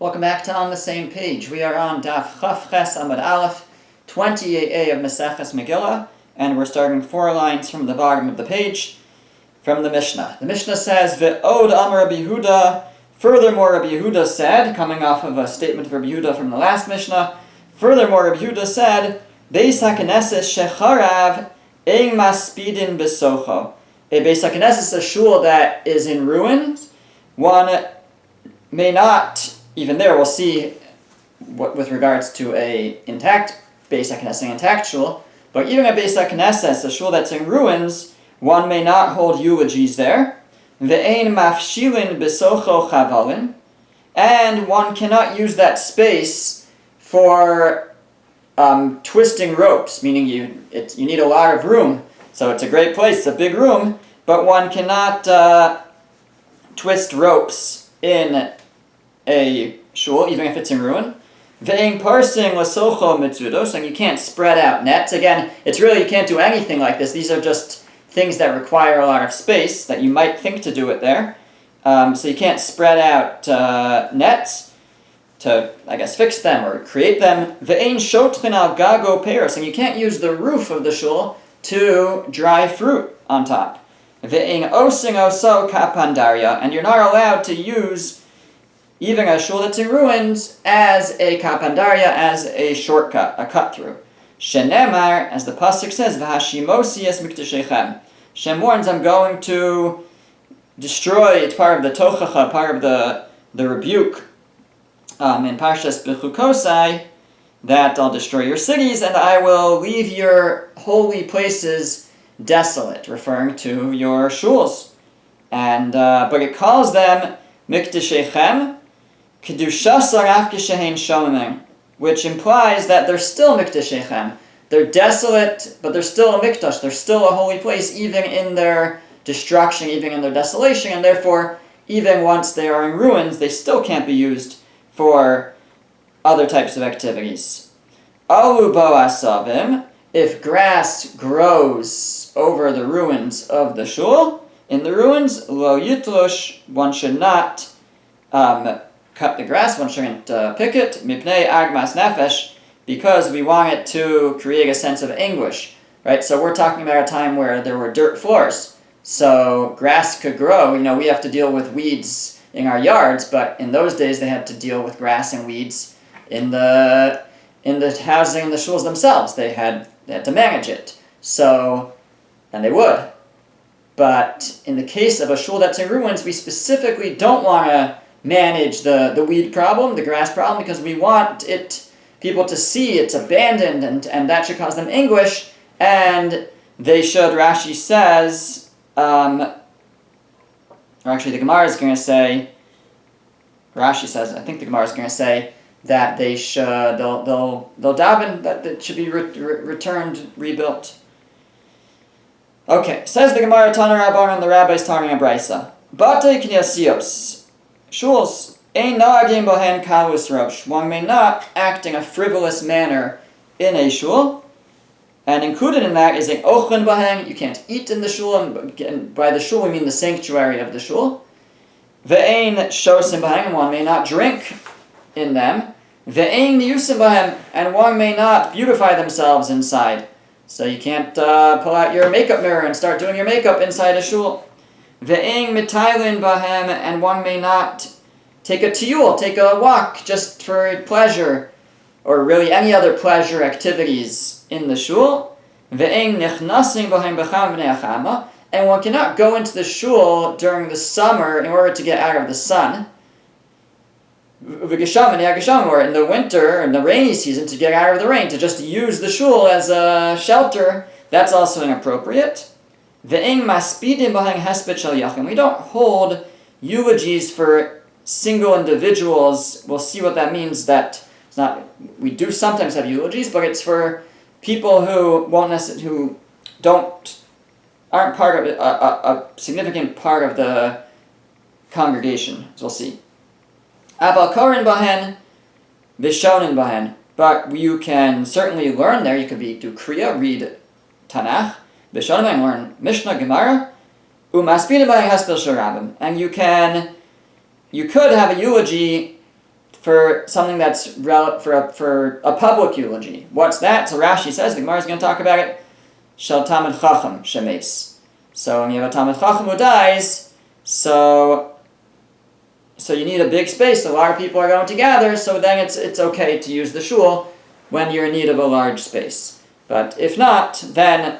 Welcome back to On the Same Page. We are on Daf Chaf Ches Amud Aleph, 28a of Maseches Megillah, and we're starting 4 lines from the bottom of the page from the Mishnah. The Mishnah says, Ve'od Amar Rabbi Yehuda, furthermore Rabbi Yehuda said, coming off of a statement of Rabbi Yehuda from the last Mishnah, furthermore Rabbi Yehuda said, Beis HaKnesses shecharav ein maspidin besocho. A Beis HaKnesses is a shul that is in ruins. One may not, even there we'll see what with regards to a intact Beis HaKnesses, intact shul, but even a Beis HaKnesses, a shul that's in ruins, one may not hold eulogies there. Ve'ein mafshilin besocho chavalin, and one cannot use that space for twisting ropes, meaning you need a lot of room, so it's a great place, it's a big room, but one cannot twist ropes in a shul, even if it's in ruin. Ve'ein parsing lasocho mitzudos, and you can't spread out nets. Again, it's really, you can't do anything like this. These are just things that require a lot of space that you might think to do it there. So you can't spread out nets to, I guess, fix them or create them. Ve'ein shotchin al gago peros, and you can't use the roof of the shul to dry fruit on top. Ve'ein osing oso kapandaria, and you're not allowed to use even a shul that's in ruins as a kapandaria, as a shortcut, a cut-through. Shenemar, as the pasuk says, v'hashimosi es miktashechem. Shem warns, I'm going to destroy, it's part of the tochacha, part of the rebuke in Parshas Bechukosai, that I'll destroy your cities and I will leave your holy places desolate, referring to your shuls. And but it calls them miktashechem, kedushasar afkeshehein shomim, which implies that they're still miktashechem. They're desolate, but they're still a mikdash. They're still a holy place, even in their destruction, even in their desolation, and therefore, even once they are in ruins, they still can't be used for other types of activities. Alu bo asavim, if grass grows over the ruins of the shul, in the ruins, lo yitlosh, one should not cut the grass, one shouldn't pick it, mipnei agmas nefesh, because we want it to create a sense of anguish, right? So we're talking about a time where there were dirt floors, so grass could grow. We have to deal with weeds in our yards, but in those days they had to deal with grass and weeds in the housing, in the shuls themselves. They had to manage it, so, and they would. But in the case of a shul that's in ruins, we specifically don't want to manage the weed problem, the grass problem, because we want people to see it's abandoned, and that should cause them anguish, and they should, Rashi says, or actually the Gemara is going to say, Rashi says, I think the Gemara is going to say that they should, they'll daven that it should be returned, rebuilt. Okay, says the Gemara, Tana Rabban, and the rabbis talking a brisa. Batei kniasios, shuls, ein nagim bohen kalus rosh. One may not act in a frivolous manner in a shul, and included in that is an ochen bohen. You can't eat in the shul, and by the shul we mean the sanctuary of the shul. Ve'ein shosim bohen, one may not drink in them. Ve'ein niyusim bohen, and one may not beautify themselves inside. So you can't pull out your makeup mirror and start doing your makeup inside a shul. Ve'ein mitailin bohem, and one may not take a tiyul, take a walk just for pleasure, or really any other pleasure activities in the shul. Ve'ein nichnasim bohem b'cham b'nei achama, and one cannot go into the shul during the summer in order to get out of the sun. V'gesham b'nei agesham, or in the winter, in the rainy season, to get out of the rain, to just use the shul as a shelter, that's also inappropriate. Ve'ein maspidim bohem hesped shel yachim, we don't hold eulogies for single individuals. We'll see what that means. That it's not. We do sometimes have eulogies, but it's for people who aren't part of a significant part of the congregation, as we'll see. Aval korin bahen, vishonin bahen. But you can certainly learn there. You could do kriya, read Tanakh, vishonin bahen, learn Mishnah, Gemara, umaspidim bahen haspil sharabim, and you could have a eulogy for something that's for a public eulogy. What's that? So Rashi says, the Gemara is going to talk about it, Shel Talmid Chacham Shemes. So when you have a Talmid Chacham who dies, so you need a big space, a lot of people are going to gather, so then it's okay to use the shul when you're in need of a large space. But if not, then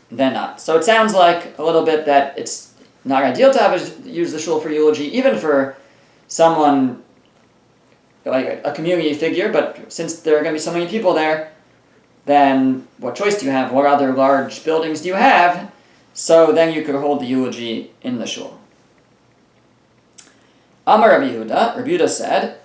not. So it sounds like a little bit that it's not ideal to use the shul for eulogy, even for someone like a community figure, but since there are going to be so many people there, then what choice do you have? What other large buildings do you have? So then you could hold the eulogy in the shul. Amar Rabbi Yehuda said,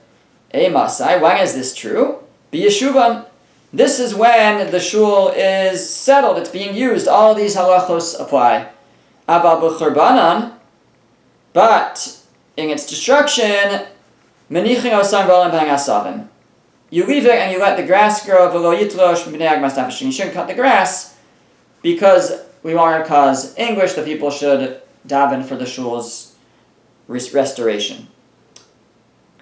Ei Masai, when is this true? B'yeshuvan. This is when the shul is settled, it's being used, all these halachos apply. Abba b'churbanan, but in its destruction, menichin osan v'olam b'hang asavim. You leave it and you let the grass grow, v'lo yitlosh b'nei agmas nafesh. You shouldn't cut the grass, because we want to cause anguish. The people should daven for the shul's restoration.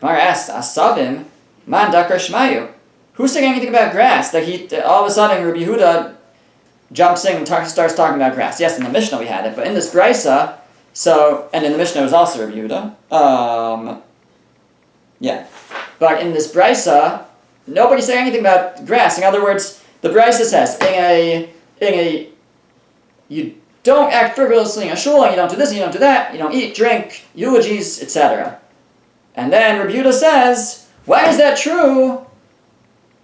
Gemara asked, Asavim, man dakar shmayu. Who's saying anything about grass? That all of a sudden Rabbi Yehuda jumps in and starts talking about grass. Yes, in the Mishnah we had it, but in this brisa, and in the Mishnah it was also Rabbi Yehuda. Yeah, but in this brisa, nobody's saying anything about grass. In other words, the brisa says you don't act frivolously in a shul, and you don't do this, and you don't do that, you don't eat, drink, eulogies, etc. And then Rabbi Yehuda says, why is that true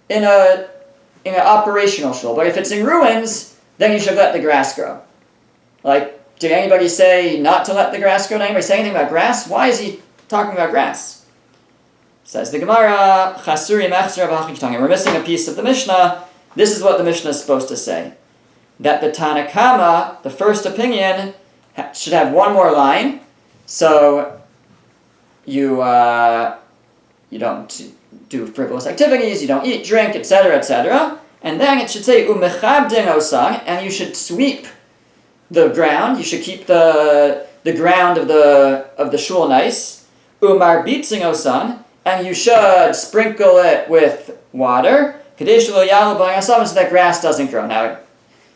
in an operational shul? But if it's in ruins, then you should let the grass grow. Like, did anybody say not to let the grass grow? Did anybody say anything about grass? Why is he talking about grass? Says the Gemara, Chasuri mechzer v'achik. We're missing a piece of the Mishnah. This is what the Mishnah is supposed to say. That the Tanakama, the first opinion, should have one more line. So you don't do frivolous activities, you don't eat, drink, etc., etc. And then it should say umechabdin osang, and you should sweep the ground. You should keep the ground of the shul nice. Umarbitzing osang, and you should sprinkle it with water. Kadesh lo yalu b'hang so that grass doesn't grow. Now,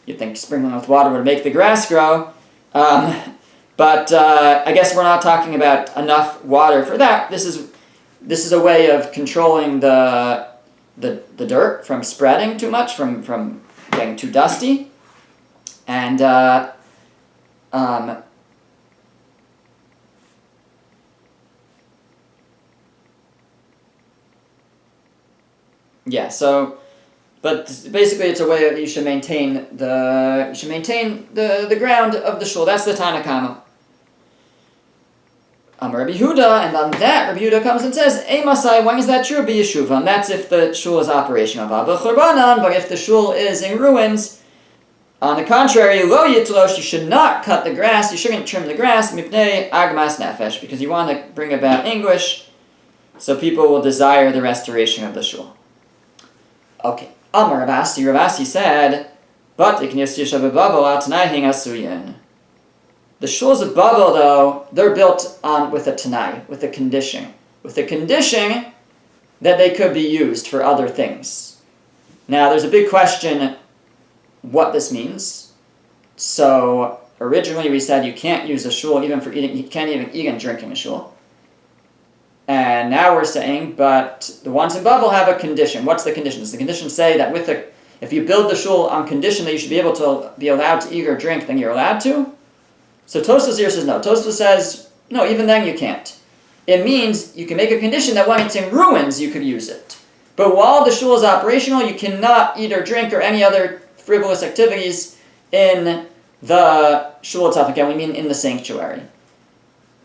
you'd think sprinkling with water would make the grass grow, but I guess we're not talking about enough water for that. This is a way of controlling the dirt from spreading too much, from getting too dusty, and yeah. So, but basically, it's a way that you should maintain the ground of the shul. That's the Tanakama. Rabbi Yehuda, and on that, Rabbi Yehuda comes and says, Ei Masai, when is that true? B'yeshuva, and that's if the shul is operational. But if the shul is in ruins, on the contrary, lo yitlosh, you should not cut the grass, you shouldn't trim the grass, mipnei agmas nefesh, because you want to bring about anguish, so people will desire the restoration of the shul. Okay. Amar Ravasi said, but iknius yishav b'bavel atanai hing asuyin. The shuls of Bavel, though, they're built with a tanai, with a condition that they could be used for other things. Now, there's a big question what this means. So, originally we said you can't use a shul even for eating, you can't even eat and drink in a shul. And now we're saying, but the ones in Bavel have a condition. What's the condition? Does the condition say that if you build the shul on condition that you should be allowed to eat or drink, then you're allowed to? So Tosfos here says no. Tosfos says, no, even then you can't. It means you can make a condition that when it's in ruins, you could use it. But while the shul is operational, you cannot eat or drink or any other frivolous activities in the shul itself. Again, we mean in the sanctuary.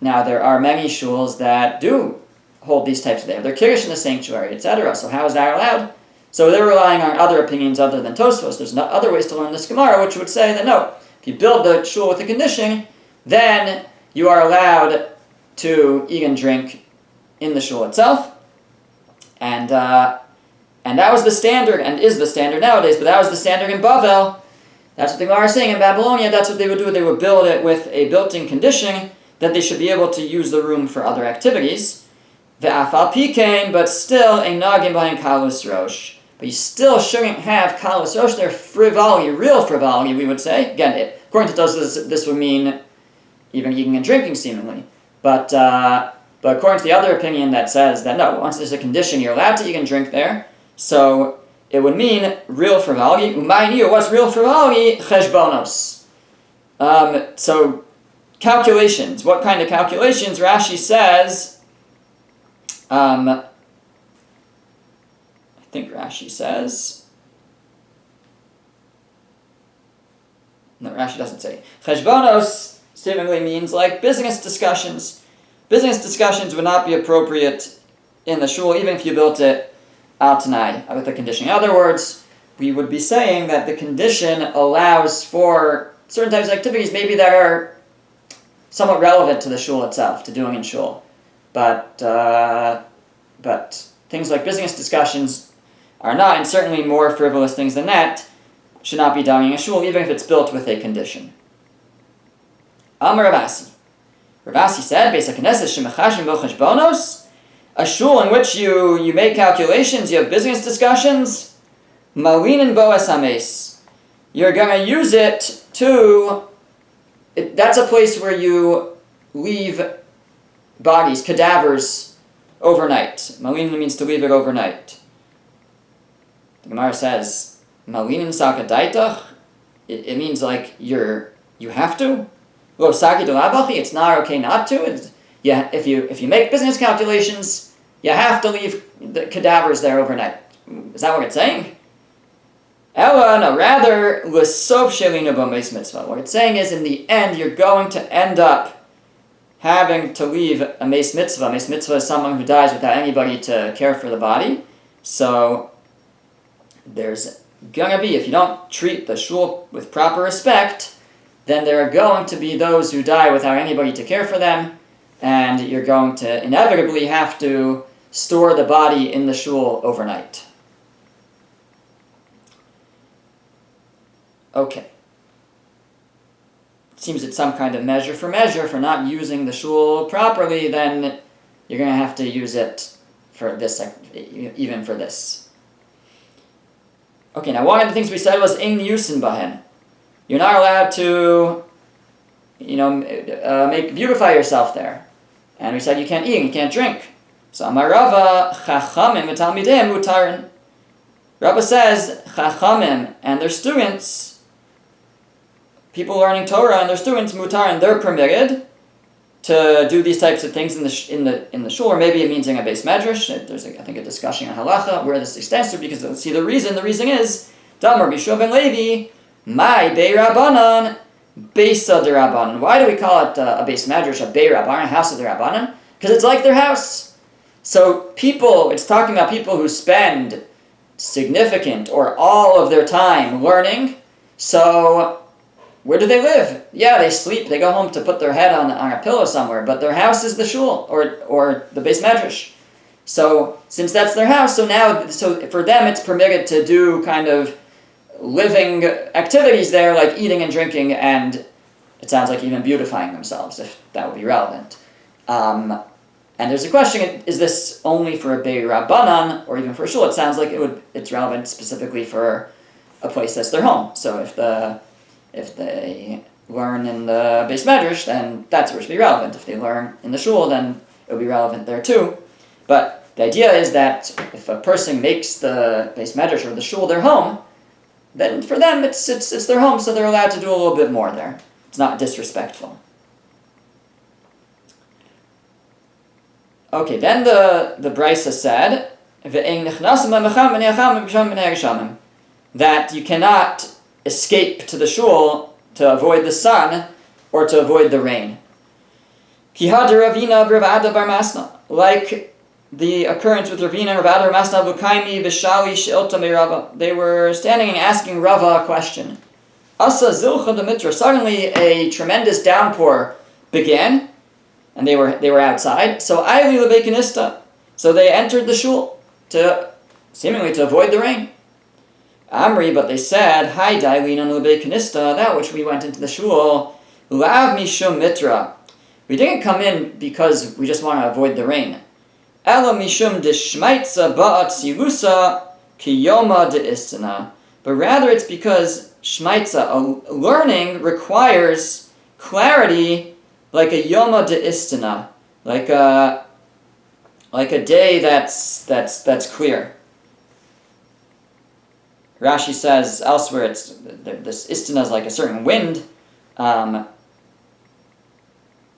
Now, there are many shuls that do hold these types of, they have their kiddush in the sanctuary, etc. So how is that allowed? So they're relying on other opinions other than Tosfos. There's other ways to learn this Gemara, which would say that no, if you build the shul with a condition, then you are allowed to eat and drink in the shul itself. And that was the standard, and is the standard nowadays, but that was the standard in Bavel. That's what the Gemara is saying in Babylonia. That's what they would do. They would build it with a built-in condition that they should be able to use the room for other activities. Ve'afal pikein, but still a nagin behind kalus rosh. But you still shouldn't have kalus rosh. They're frivolity, real frivolity, we would say. Again, according to those, this would mean even eating and drinking, seemingly. But according to the other opinion that says that no, once there's a condition, you're allowed to eat and drink there. So it would mean real frivolity. Umayniu, what's real frivolity? Cheshbonos. So calculations. What kind of calculations? Rashi says. I think Rashi says. No, Rashi doesn't say. Cheshbonos seemingly means like business discussions. Business discussions would not be appropriate in the shul, even if you built it al tanai, with the condition. In other words, we would be saying that the condition allows for certain types of activities, maybe that are somewhat relevant to the shul itself, to doing in shul. But things like business discussions are not, and certainly more frivolous things than that, should not be done in a shul, even if it's built with a condition. Amar Ravasi. Ravasi said, a shul in which you make calculations, you have business discussions, malinin boas hames. You're going to use it to... that's a place where you leave bodies, cadavers, overnight. Malinin means to leave it overnight. The Gemara says, malinin sakadaitach, it means like you have to. Lo saki delabachi, it's not okay not to. If you make business calculations, you have to leave the cadavers there overnight. Is that what it's saying? Ella, no, rather, l'sof shelina b'meis mitzvah. What it's saying is, in the end, you're going to end up having to leave a meis mitzvah. Meis mitzvah is someone who dies without anybody to care for the body. So, there's going to be, if you don't treat the shul with proper respect, then there are going to be those who die without anybody to care for them, and you're going to inevitably have to store the body in the shul overnight. Okay. It seems it's some kind of measure for not using the shul properly, then you're going to have to use it for this, even for this. Okay, now one of the things we said was ein yusin bahen. You're not allowed to, beautify yourself there. And we said you can't eat and you can't drink. So Amar Rava, chachamim v'talmidim mutarin. Rava says, chachamim and their students, people learning Torah and their students, mutarin, they're permitted to do these types of things in the shul, or maybe it means in a beis medrash. There's, I think, a discussion on halacha where this extends to, because let's see the reason. The reason is, Damar Bishua ben Levi, my Bei Rabbanan, Beisa de Rabbanan. Why do we call it a Beis Medrash, a Bei Rabbanan, a house of the Rabbanan? Because it's like their house. So it's talking about people who spend significant or all of their time learning. So where do they live? Yeah, they sleep. They go home to put their head on a pillow somewhere, but their house is the shul or the Beis Medrash. So since that's their house, so for them it's permitted to do kind of living activities there, like eating and drinking, and it sounds like even beautifying themselves, if that would be relevant. And there's a question, is this only for a Bei Rabbanan, or even for a shul? It sounds like it's relevant specifically for a place that's their home. So if they learn in the Beis Medrash, then that's where it should be relevant. If they learn in the shul, then it will be relevant there too. But the idea is that if a person makes the Beis Medrash or the shul their home, then for them it's their home, so they're allowed to do a little bit more there. It's not disrespectful. Okay, then the Brisa said that you cannot escape to the shul to avoid the sun or to avoid the rain. Like the occurrence with Ravina and Rav Ada bar Masna Bukaimi Vishali Sheilta me Rava. They were standing and asking Rava a question. Asa Zilcha de Mitra. Suddenly a tremendous downpour began, and they were outside. So Aili Lebekinista. So they entered the shul seemingly to avoid the rain. Amri, but they said, Hi Dailin on Lebekinista, that which we went into the shul, Lav Mishum Mitra. We didn't come in because we just want to avoid the rain. Ela mishum deshmaitza ba'at silusa kiyoma de'istana. But rather it's because shmaitza, learning, requires clarity like a yoma de'istana, like a day that's clear. Rashi says elsewhere, this istana is like a certain wind.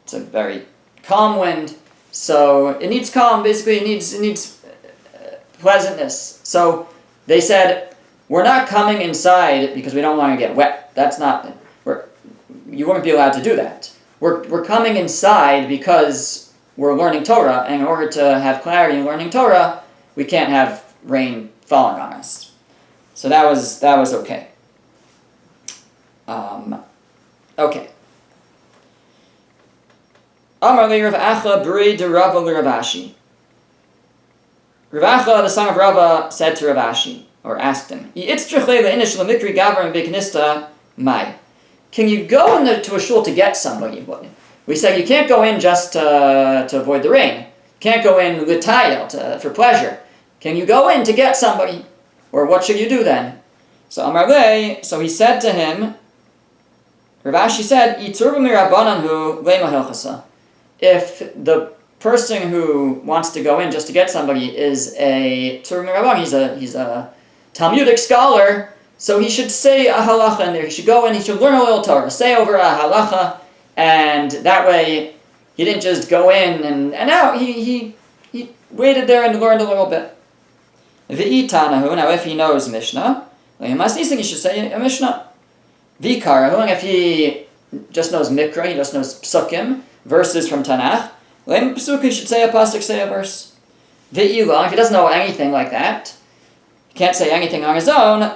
It's a very calm wind, so it needs calm. Basically, it needs pleasantness. So they said, we're not coming inside because we don't want to get wet. That's not. You wouldn't be allowed to do that. We're coming inside because we're learning Torah, and in order to have clarity in learning Torah, we can't have rain falling on us. So that was okay. Okay. Amar li Rav Acha b'rei de Rava l'Rav Ashi. Rav Acha, the son of Rava, said to Rav Ashi, or asked him, can you go to a shul to get somebody? We said you can't go in just to avoid the rain. You can't go in l'tayel, for pleasure. Can you go in to get somebody? Or what should you do then? So Amar le, so he said to him, Rav Ashi said, if the person who wants to go in just to get somebody is a Tzur Mirabban, he's a Talmudic scholar, so he should say a halacha in there. He should go in, he should learn a little Torah, say over a halacha, and that way he didn't just go in and out. He waited there and learned a little bit. V'itanahu, now if he knows Mishnah, he should say a Mishnah. V'karahu, and if he just knows Mikra, he just knows Psukim, verses from Tanakh, he should say a pasuk, say a verse. V'ilah, if he doesn't know anything like that, can't say anything on his own,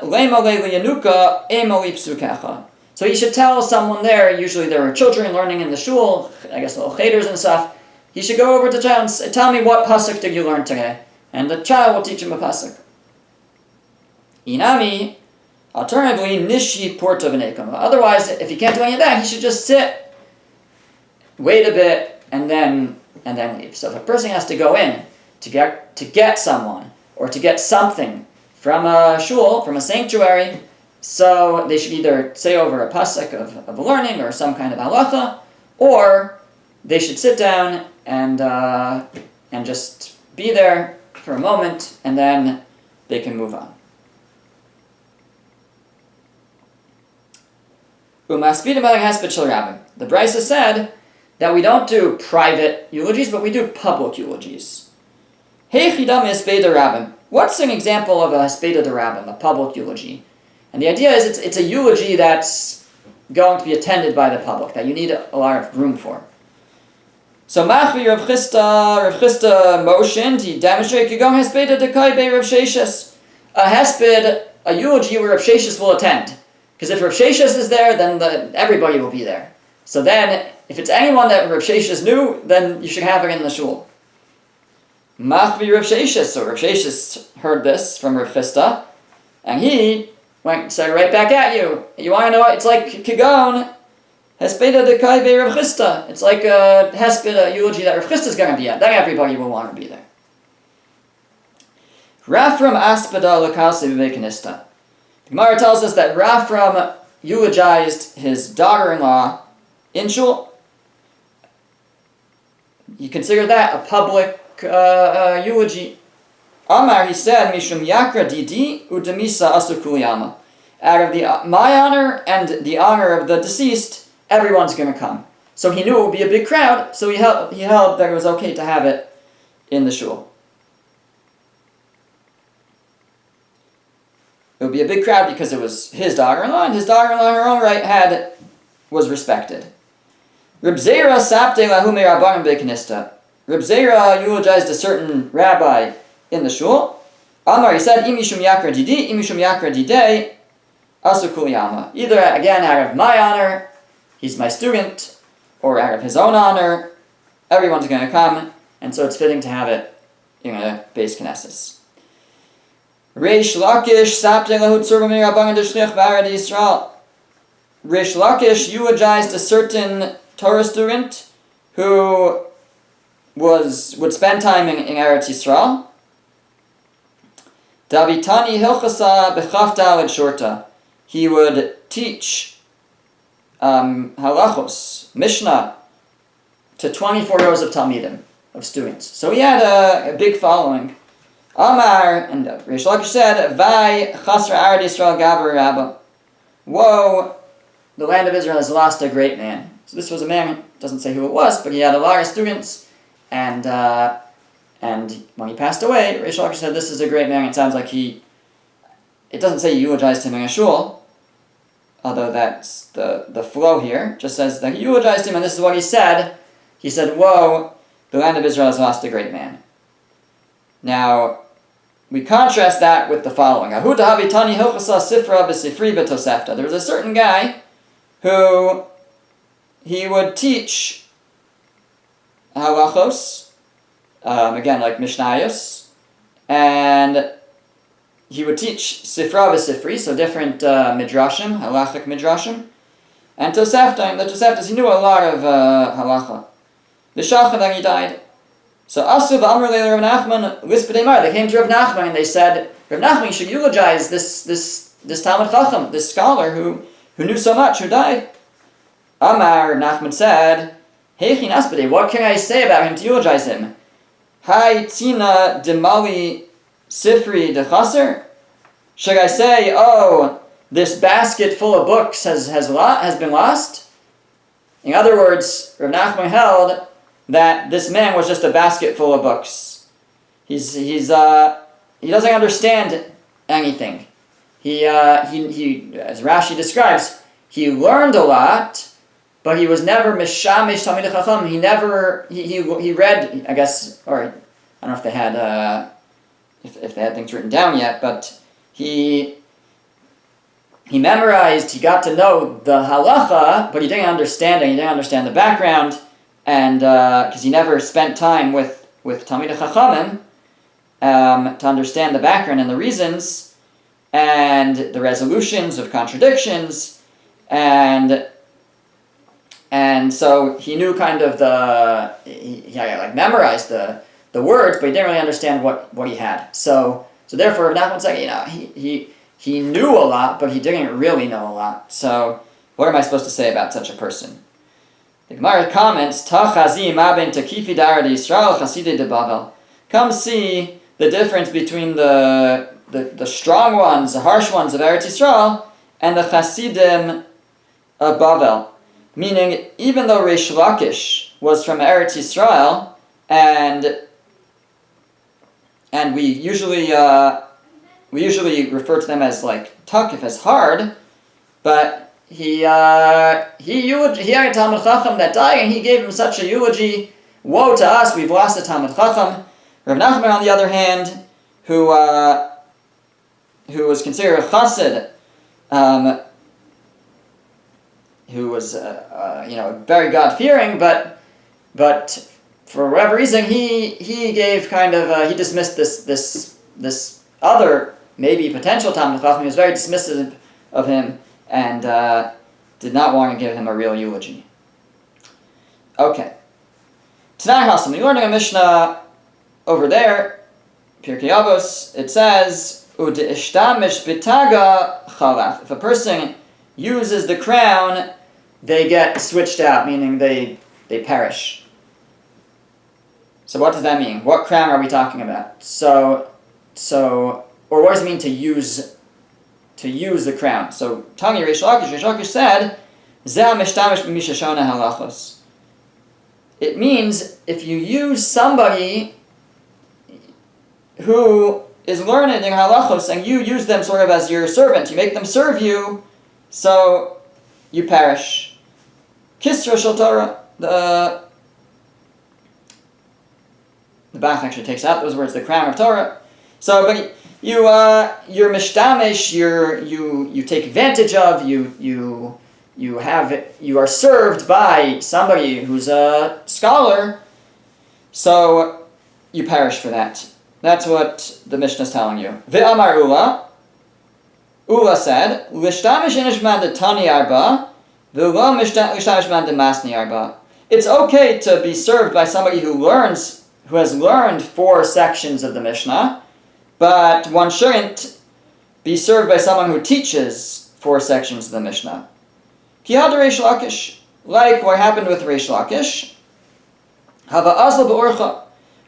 so he should tell someone there, usually there are children learning in the shul, I guess little cheters and stuff, he should go over to the child and say, tell me what pasuk did you learn today? And the child will teach him a pasuk. Inami, alternatively, nishi porto v'nekama. Otherwise, if he can't do any of that, he should just sit, wait a bit, and then leave. So if a person has to go in to get someone or to get something from a shul, from a sanctuary, so they should either say over a pasuk of learning or some kind of halacha, or they should sit down and just be there for a moment, and then they can move on. The Brisa said that we don't do private eulogies, but we do public eulogies. What's an example of a hespeda d'Rabbim, a public eulogy? And the idea is it's a eulogy that's going to be attended by the public, that you need a lot of room for. So Machvi Rav Chisda motioned, he demonstrated, you go hespeda d'kai be Rav Sheshes. A hesped, a eulogy where Rav Sheshes will attend. Because if Rav Sheshes is there, then everybody will be there. So then, if it's anyone that Rav Sheshes knew, then you should have it in the shul. Machvi Rav Sheshes. So Rav Sheshes heard this from Rav Chisda, and he said right back at you. You want to know what? It's like Kigon, Hespeda de Kai be Rav Chisda. It's like a Hespeda eulogy that Rav Chisda is going to be at. Then everybody will want to be there. Rafram Aspeda Lakasi Vivekanista. The Gemara tells us that Rafram eulogized his daughter-in-law in shul. You consider that a public eulogy. Amar, he said, Mishum Yakra Didi Udamisa Asukuliyama. Out of my honor and the honor of the deceased, everyone's going to come. So he knew it would be a big crowd, so he held that it was okay to have it in the shul. It would be a big crowd because it was his daughter-in-law, and his daughter-in-law in her own right was respected. Reb Zera sapte lahume rabbanim be'kanista. Reb Zera eulogized a certain rabbi in the shul. Amar, he said, imishum yakra didi, imishum yakra didei, asu kuliyama. Either, again, out of my honor, he's my student, or out of his own honor, everyone's going to come, and so it's fitting to have it in a Beis Knesset. Reish Lakish sapte lahu tzur b'mei rabbanim d'shliach b'arad Yisrael. Reish Lakish eulogized a certain Torah student who would spend time in Eretz Yisrael. Davitani hilchasa b'chaf daled shorta. He would teach halachos, Mishnah, to 24 rows of Talmidim, of students. So he had a big following. Amar, and Reish Lakish said, Vai chasra Arad Yisrael gaber rabba. Whoa, the land of Israel has lost a great man. So this was a man, doesn't say who it was, but he had a lot of students, and when he passed away, Reish Lakish said, this is a great man. It sounds like it doesn't say he eulogized him in a shul, although that's the flow here. Just says that he eulogized him, and this is what he said. He said, whoa, the land of Israel has lost a great man. Now, we contrast that with the following. There was a certain guy who he would teach halachos, again like Mishnayos, and he would teach sifra v'sifri, so different midrashim, halachic midrashim, and Tosefta, and the Toseftas, he knew a lot of halacha. The Shachar, then he died. So Asu v'amr leil Rav Nachman lispedei mar. They came to Rav Nachman and they said, Rav Nachman, you should eulogize this Talmid Chacham, this scholar who knew so much, who died. Amar, Nachman said, Heichin aspedei, what can I say about him to eulogize him? Hai tina demali sifri de chaser? Should I say, oh, this basket full of books has been lost? In other words, Rav Nachman held that this man was just a basket full of books. He doesn't understand anything. He as Rashi describes, he learned a lot, but he was never mishamish talmid chacham. He read, I guess, or I don't know if they had if they had things written down yet, but he memorized. He got to know the halacha, but he didn't understand it. He didn't understand the background. And because he never spent time with Talmidei Chachamim to understand the background and the reasons and the resolutions of contradictions, and so he knew kind of he memorized the words, but he didn't really understand what he had. So therefore, Nachman said, he knew a lot, but he didn't really know a lot. So what am I supposed to say about such a person? The Gemara comments, Tachazi ma ben takifi darad Yisrael chasidei de Bavel. Come see the difference between the strong ones, the harsh ones of Eretz Yisrael, and the Chasidim of Bavel. Meaning, even though Reish Lakish was from Eretz Yisrael, and we usually refer to them as like takif, as hard, but he had a Talmid Chacham that died, and he gave him such a eulogy. Woe to us, we've lost a Talmid Chacham. Rav Nachman, on the other hand, who was considered a chassid, who was very God-fearing, but for whatever reason he gave kind of he dismissed this other maybe potential Talmid Chacham. He was very dismissive of him, and did not want to give him a real eulogy. Okay. Tonight, Hashem, we're learning a Mishnah over there, Pirkei Avos. It says, "U'de'ishtamish bitaga chalaf." If a person uses the crown, they get switched out, meaning they perish. So what does that mean? What crown are we talking about? Or what does it mean to use the crown? So Tani Reish Lakish said, Zeh mishtamish b'misha shona halachos. It means if you use somebody who is learned in halachos and you use them sort of as your servant, you make them serve you, so you perish. Kisra shel Torah. The Bach actually takes out those words, the crown of Torah. So, but you're mishtamish, you take advantage of, you are served by somebody who's a scholar, so you perish for that. That's what the Mishnah is telling you. Ve'amar Ula said, Lishtamish inishman de tani arba, ve'ula lishtamish man de masni arba. it's okay to be served by somebody who has learned 4 sections of the Mishnah, but one shouldn't be served by someone who teaches 4 sections of the Mishnah. Ki had Reish Lakish, like what happened with Reish Lakish. Hava azal be'orcha.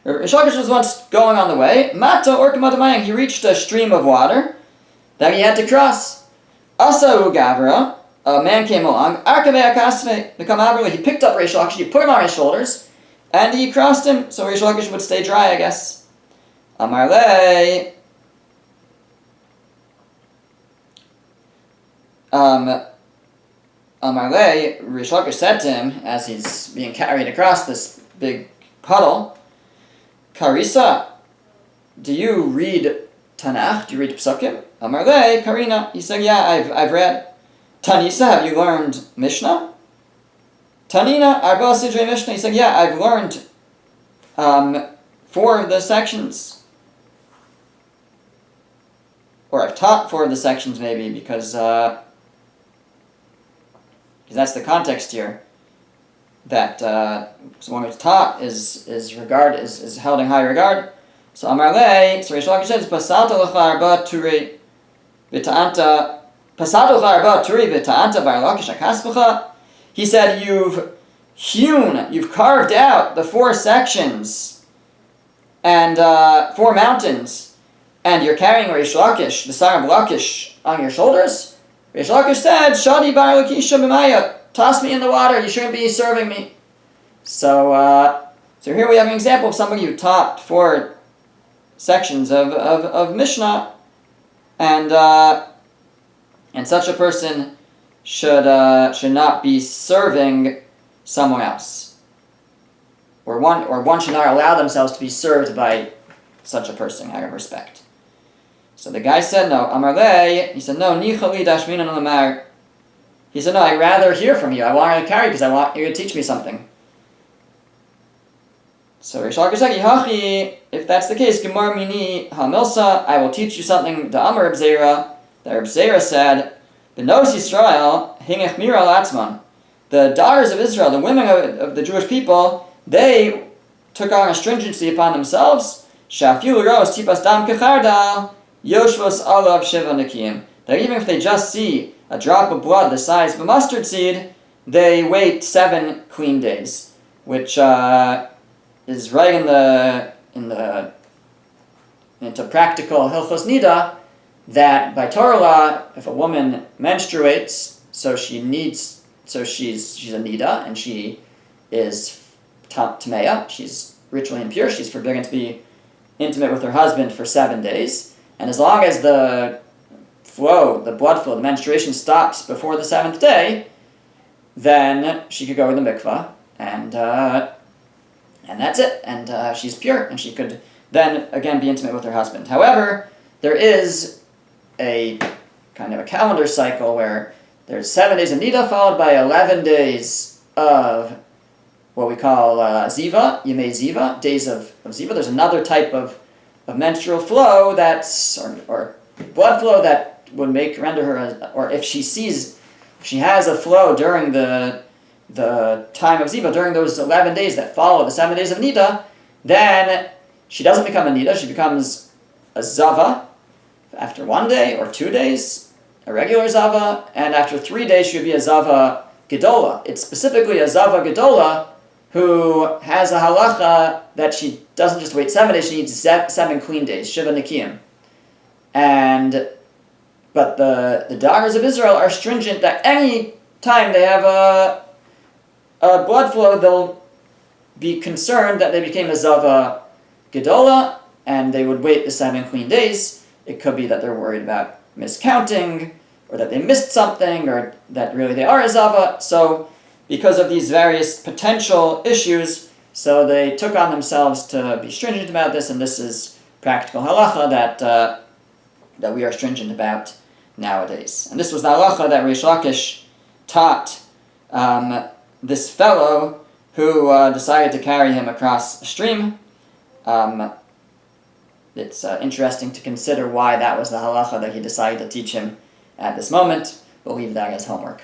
Reish Lakish was once going on the way. Mata orka matamayim. He reached a stream of water that he had to cross. Asa Gavra, a man came along. Arkavei akasve become Avrili. He picked up Reish Lakish. He put him on his shoulders, and he crossed him. So Reish Lakish would stay dry, I guess. Amarle. Amarle, Reish Lakish said to him as he's being carried across this big puddle, Karisa, do you read Tanakh? Do you read Psukim? Amarle, Karina. He said, yeah, I've read. Tanisa, have you learned Mishnah? Tanina, Arba Sidrei Mishnah. He said, yeah, I've learned 4 of the sections. Or I've taught 4 of the sections, maybe, because that's the context here. That someone who's taught is held in high regard. So Amarle, so Reish Lakish says, Pasata l'cha arba turi v'ta'anta Pasata l'cha arba turi v'ta'anta bar Lakish akasbcha. He said, you've carved out the 4 sections and 4 mountains, and you're carrying Reish Lakish, the son of Lakish, on your shoulders. Reish Lakish said, Shadi bar Lakisha b'maya, toss me in the water, you shouldn't be serving me. So here we have an example of somebody who taught 4 sections of Mishnah, and such a person should not be serving someone else, or one should not allow themselves to be served by such a person out of respect. So the guy said no. Amarle, he said no. Nichali dashminan lamar. He said no. I'd rather hear from you. I want to carry because I want you to teach me something. So Reish Lakish said, Yihachi, if that's the case, Gemar mini hamilsa, I will teach you something. The Amar Reb Zera, the Reb Zera said, B'nos Yisrael hingech mira latzman. The daughters of Israel, the women of the Jewish people, they took on a stringency upon themselves. Shafiu ros tipas dam kechardal yoshvos alav shiva nikim. That even if they just see a drop of blood the size of a mustard seed, they wait 7 clean days, which is right into practical Hilchos Nida, that by Torah law, if a woman menstruates, she's a Nida, and she is Tameya, she's ritually impure, she's forbidden to be intimate with her husband for 7 days, and as long as the blood flow, the menstruation stops before the 7th day, then she could go to the mikvah, and that's it, and she's pure, and she could then again be intimate with her husband. However, there is a kind of a calendar cycle where there's 7 days of Nida followed by 11 days of what we call Ziva, Yemei Ziva, days of Ziva. There's another type of menstrual flow or blood flow that would render her, or if she has a flow during the time of Ziva, during those 11 days that follow the 7 days of Nida, then she doesn't become a Nida, she becomes a Zava after 1 day or 2 days, a regular Zava, and after 3 days she would be a Zava Gedola. It's specifically a Zava Gedola who has a halacha that she doesn't just wait 7 days, she needs 7 clean days, Shiva Nikiyim. But the daughters of Israel are stringent that any time they have a blood flow, they'll be concerned that they became a Zava Gedola, and they would wait the 7 clean days. It could be that they're worried about miscounting, or that they missed something, or that really they are a Zava. So, because of these various potential issues, so they took on themselves to be stringent about this, and this is practical halacha that we are stringent about nowadays. And this was the halacha that Reish Lakish taught this fellow who decided to carry him across a stream. It's interesting to consider why that was the halacha that he decided to teach him at this moment. We'll leave that as homework.